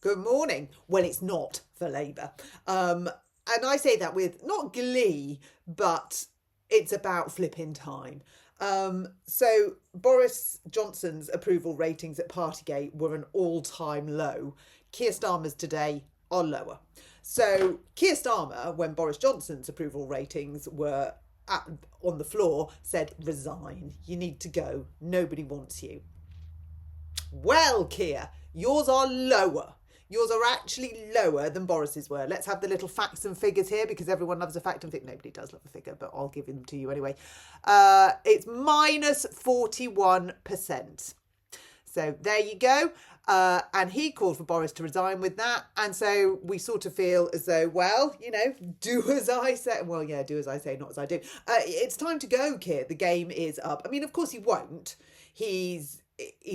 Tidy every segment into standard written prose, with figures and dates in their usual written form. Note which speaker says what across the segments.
Speaker 1: Good morning. Well, it's not for Labour. And I say that with not glee, but it's about flipping time. So Boris Johnson's approval ratings at Partygate were an all-time low. Keir Starmer's today are lower. So Keir Starmer, when Boris Johnson's approval ratings were on the floor, said, resign. You need to go. Nobody wants you. Well, Keir, yours are lower. Yours are actually lower than Boris's were. Let's have the little facts and figures here because everyone loves a fact and figure. Nobody does love a figure, but I'll give them to you anyway. It's minus 41%. So there you go. And he called for Boris to resign with that. And so we sort of feel as though, well, do as I say. Well, yeah, do as I say, not as I do. It's time to go, Keir. The game is up. I mean, of course he won't. He's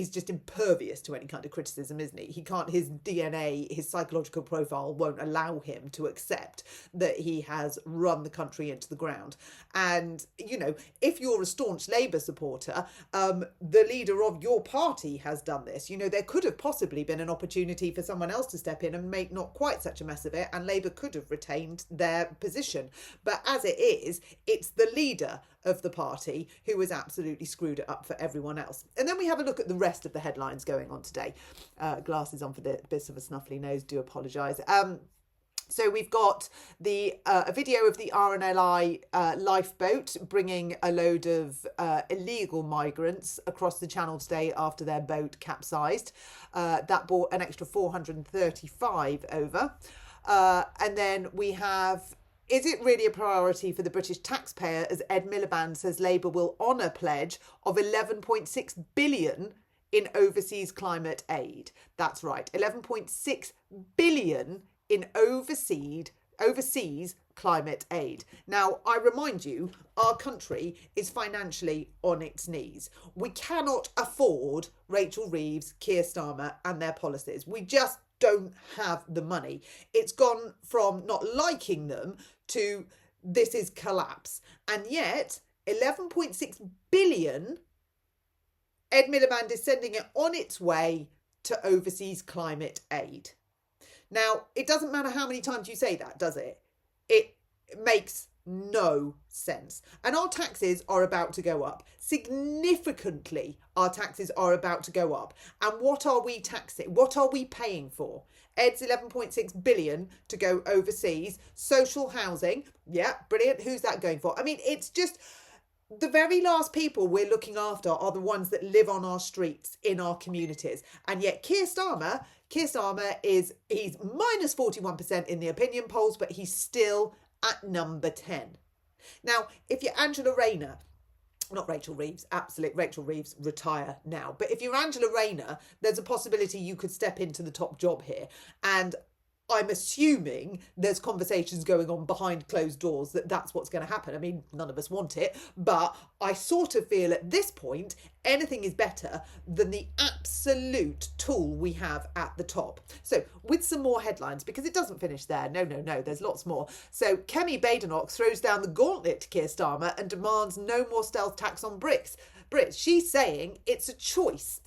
Speaker 1: just impervious to any kind of criticism, isn't he? He can't, his DNA, his psychological profile won't allow him to accept that he has run the country into the ground. And, if you're a staunch Labour supporter, the leader of your party has done this. There could have possibly been an opportunity for someone else to step in and make not quite such a mess of it, and Labour could have retained their position. But as it is, it's the leader of the party who has absolutely screwed it up for everyone else. And then we have a look at the rest of the headlines going on today. Glasses on for the bits of a snuffly nose, do apologise. So we've got a video of the RNLI lifeboat bringing a load of illegal migrants across the channel today after their boat capsized. That brought an extra 435 over. And then we have, is it really a priority for the British taxpayer, as Ed Miliband says Labour will honour pledge of 11.6 billion in overseas climate aid? That's right, 11.6 billion in overseas climate aid. Now, I remind you, our country is financially on its knees. We cannot afford Rachel Reeves, Keir Starmer and their policies. We just don't have the money. It's gone from not liking them to this is collapse. And yet 11.6 billion, Ed Miliband is sending it on its way to overseas climate aid. Now, it doesn't matter how many times you say that, does it? It makes no sense. And our taxes are about to go up. Significantly, our taxes are about to go up. And what are we taxing? What are we paying for? Ed's 11.6 billion to go overseas. Social housing. Yeah, brilliant. Who's that going for? I mean, it's just the very last people we're looking after are the ones that live on our streets in our communities. And yet Keir Starmer he's minus 41% in the opinion polls, but he's still at number 10. Now, if you're Angela Rayner, not Rachel Reeves, absolute Rachel Reeves, retire now. But if you're Angela Rayner, there's a possibility you could step into the top job here. And I'm assuming there's conversations going on behind closed doors that that's what's going to happen. I mean, none of us want it, but I sort of feel at this point, anything is better than the absolute tool we have at the top. So with some more headlines, because it doesn't finish there. No, there's lots more. So Kemi Badenoch throws down the gauntlet to Keir Starmer and demands no more stealth tax on Brits. She's saying it's a choice.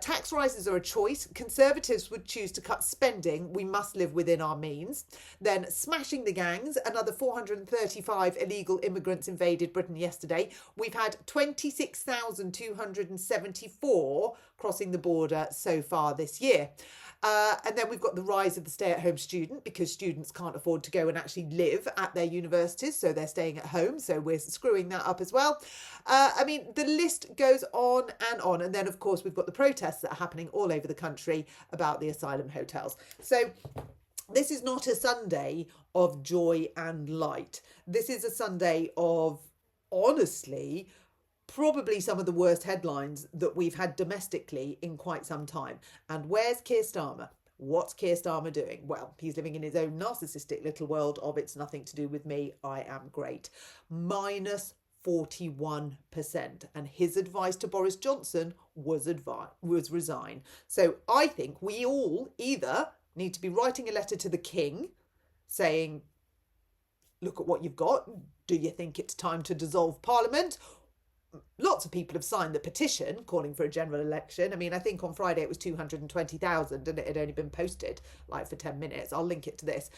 Speaker 1: Tax rises are a choice. Conservatives would choose to cut spending. We must live within our means. Then smashing the gangs. Another 435 illegal immigrants invaded Britain yesterday. We've had 26,274 crossing the border so far this year. And then we've got the rise of the stay-at-home student, because students can't afford to go and actually live at their universities, so they're staying at home. So we're screwing that up as well. I mean, the list goes on and on. And then, of course, we've got the protests that are happening all over the country about the asylum hotels. So this is not a Sunday of joy and light. This is a Sunday of, honestly, probably some of the worst headlines that we've had domestically in quite some time. And where's Keir Starmer? What's Keir Starmer doing? Well, he's living in his own narcissistic little world of it's nothing to do with me, I am great. Minus 41%. And his advice to Boris Johnson was resign. So I think we all either need to be writing a letter to the King saying, look at what you've got. Do you think it's time to dissolve Parliament? lots of people have signed the petition calling for a general election. I mean, I think on Friday it was 220,000 and it had only been posted like for 10 minutes. I'll link it to this.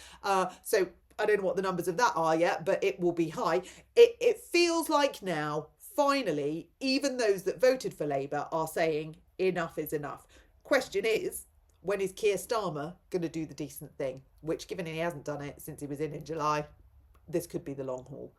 Speaker 1: So I don't know what the numbers of that are yet, but it will be high. It feels like now, finally, even those that voted for Labour are saying enough is enough. Question is, when is Keir Starmer going to do the decent thing? Which, given he hasn't done it since he was in July, this could be the long haul.